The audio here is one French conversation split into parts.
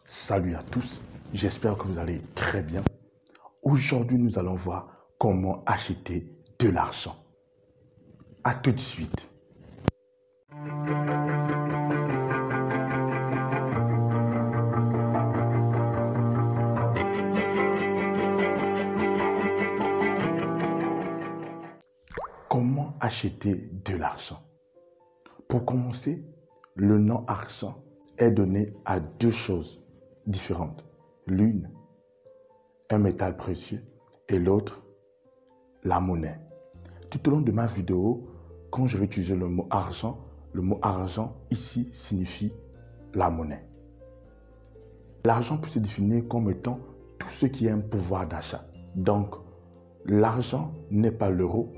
Salut à tous, j'espère que vous allez très bien. Aujourd'hui, nous allons voir comment acheter de l'argent. À tout de suite. Comment acheter de l'argent? Pour commencer, le nom argent est donné à deux choses différentes. L'une, un métal précieux et l'autre, la monnaie. Tout au long de ma vidéo, quand je vais utiliser le mot argent ici signifie la monnaie. L'argent peut se définir comme étant tout ce qui a un pouvoir d'achat. Donc, l'argent n'est pas l'euro,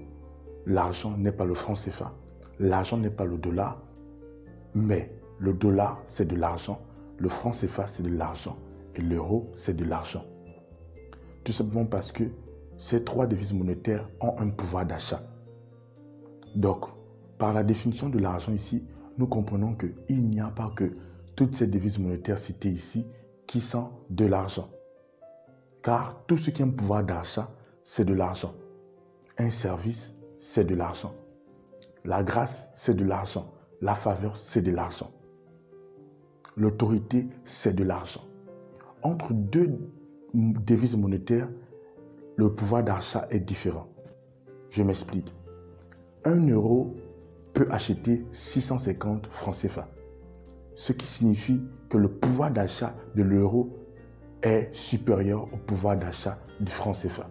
l'argent n'est pas le franc CFA, l'argent n'est pas le dollar, mais le dollar c'est de l'argent, le franc CFA c'est de l'argent et l'euro c'est de l'argent. Tout simplement parce que ces trois devises monétaires ont un pouvoir d'achat. Donc, par la définition de l'argent ici, nous comprenons qu'il n'y a pas que toutes ces devises monétaires citées ici qui sont de l'argent. Car tout ce qui a un pouvoir d'achat, c'est de l'argent. Un service, c'est de l'argent. La grâce, c'est de l'argent. La faveur, c'est de l'argent. L'autorité, c'est de l'argent. Entre deux devises monétaires, le pouvoir d'achat est différent. Je m'explique. 1 euro peut acheter 650 francs CFA. Ce qui signifie que le pouvoir d'achat de l'euro est supérieur au pouvoir d'achat du franc CFA.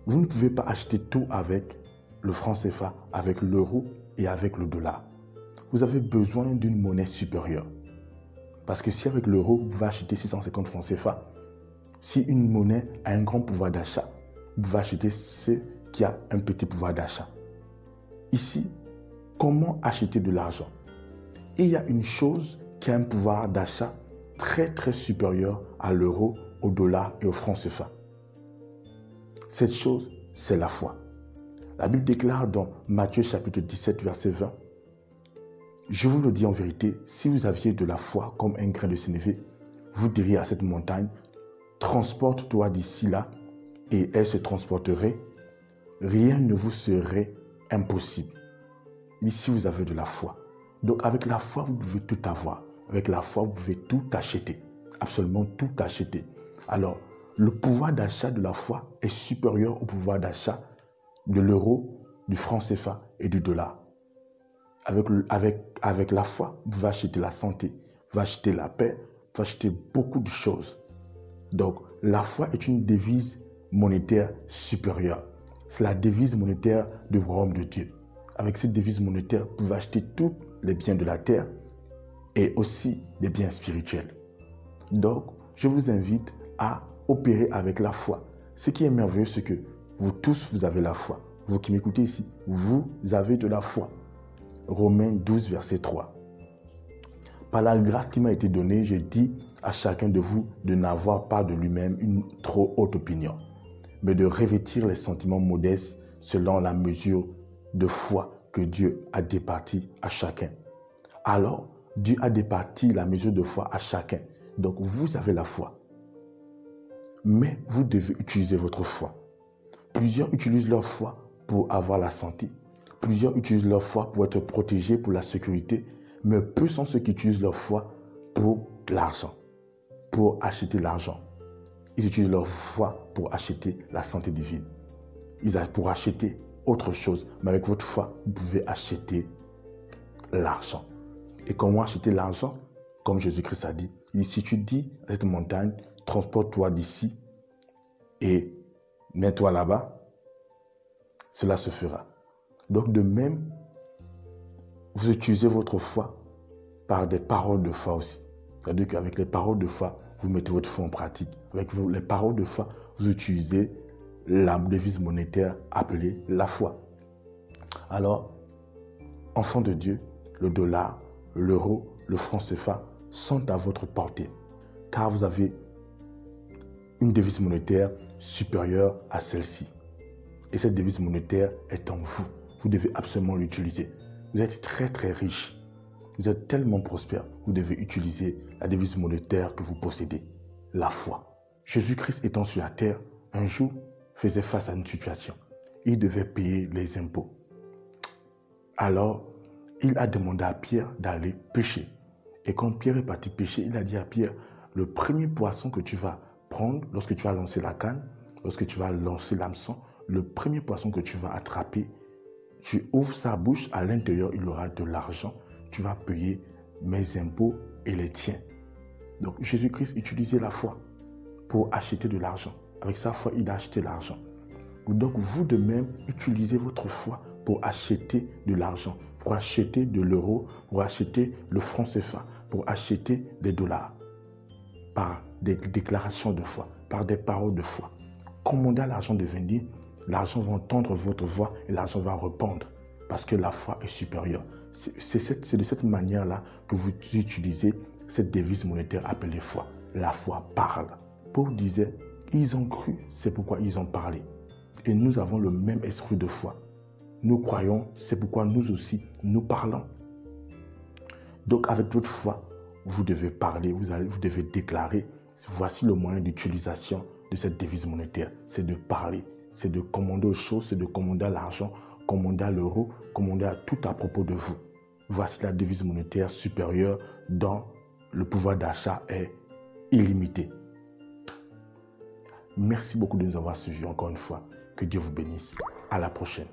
Vous ne pouvez pas acheter tout avec le franc CFA, avec l'euro et avec le dollar. Vous avez besoin d'une monnaie supérieure. Parce que si avec l'euro, vous pouvez acheter 650 francs CFA, si une monnaie a un grand pouvoir d'achat, vous pouvez acheter ce qui a un petit pouvoir d'achat. Ici, comment acheter de l'argent? Il y a une chose qui a un pouvoir d'achat très supérieur à l'euro, au dollar et au franc CFA. Cette chose, c'est la foi. La Bible déclare dans Matthieu chapitre 17, verset 20, « Je vous le dis en vérité, si vous aviez de la foi comme un grain de sénévé, vous diriez à cette montagne, transporte-toi d'ici là, et elle se transporterait, rien ne vous serait impossible. » Ici, vous avez de la foi. Donc, avec la foi, vous pouvez tout avoir. Avec la foi, vous pouvez tout acheter. Absolument tout acheter. Alors, le pouvoir d'achat de la foi est supérieur au pouvoir d'achat de l'euro, du franc CFA et du dollar. Avec la foi, vous pouvez acheter la santé, vous pouvez acheter la paix, vous pouvez acheter beaucoup de choses. Donc, la foi est une devise monétaire supérieure. C'est la devise monétaire du royaume de Dieu. Avec cette devise monétaire, vous pouvez acheter tous les biens de la terre et aussi des biens spirituels. Donc, je vous invite à opérer avec la foi. Ce qui est merveilleux, c'est que vous tous, vous avez la foi. Vous qui m'écoutez ici, vous avez de la foi. Romains 12, verset 3. Par la grâce qui m'a été donnée, je dis à chacun de vous de n'avoir pas de lui-même une trop haute opinion, mais de revêtir les sentiments modestes selon la mesure de foi que Dieu a départie à chacun. Alors, Dieu a départi la mesure de foi à chacun. Donc, vous avez la foi. Mais vous devez utiliser votre foi. Plusieurs utilisent leur foi pour avoir la santé. Plusieurs utilisent leur foi pour être protégés, pour la sécurité. Mais peu sont ceux qui utilisent leur foi pour l'argent, pour acheter l'argent. Ils utilisent leur foi pour acheter la santé divine. Pour acheter autre chose. Mais avec votre foi, vous pouvez acheter l'argent. Et comment acheter l'argent? Comme Jésus-Christ a dit, si tu dis à cette montagne, transporte-toi d'ici et mets-toi là-bas, cela se fera. Donc de même, vous utilisez votre foi par des paroles de foi aussi. C'est-à-dire qu'avec les paroles de foi, vous mettez votre foi en pratique. Avec les paroles de foi, vous utilisez la devise monétaire appelée la foi. Alors, enfants de Dieu, le dollar, l'euro, le franc CFA sont à votre portée, car vous avez une devise monétaire supérieure à celle-ci. Et cette devise monétaire est en vous. Vous devez absolument l'utiliser. Vous êtes très riche. vous êtes tellement prospère, vous devez utiliser la devise monétaire que vous possédez, la foi. Jésus-Christ étant sur la terre, un jour faisait face à une situation. Il devait payer les impôts. Alors, il a demandé à Pierre d'aller pêcher. Et quand Pierre est parti pêcher, il a dit à Pierre, le premier poisson que tu vas prendre, lorsque tu vas lancer la canne, lorsque tu vas lancer l'hameçon, le premier poisson que tu vas attraper, tu ouvres sa bouche, à l'intérieur, il y aura de l'argent. Tu vas payer mes impôts et les tiens. Donc, Jésus-Christ utilisait la foi pour acheter de l'argent. Avec sa foi, il a acheté l'argent. Donc, vous de même, utilisez votre foi pour acheter de l'argent, pour acheter de l'euro, pour acheter le franc CFA, pour acheter des dollars. Par des déclarations de foi, par des paroles de foi. Commandez à l'argent de venir, l'argent va entendre votre voix et l'argent va répondre parce que la foi est supérieure. C'est de cette manière-là que vous utilisez cette devise monétaire appelée foi. La foi parle. Paul disait, ils ont cru, c'est pourquoi ils ont parlé. Et nous avons le même esprit de foi. Nous croyons, c'est pourquoi nous aussi, nous parlons. Donc avec votre foi, vous devez parler, vous devez déclarer. Voici le moyen d'utilisation de cette devise monétaire. C'est de parler, c'est de commander aux choses, c'est de commander à l'argent, commander à l'euro, commander à tout à propos de vous. Voici la devise monétaire supérieure dont le pouvoir d'achat est illimité. Merci beaucoup de nous avoir suivis encore une fois. Que Dieu vous bénisse. À la prochaine.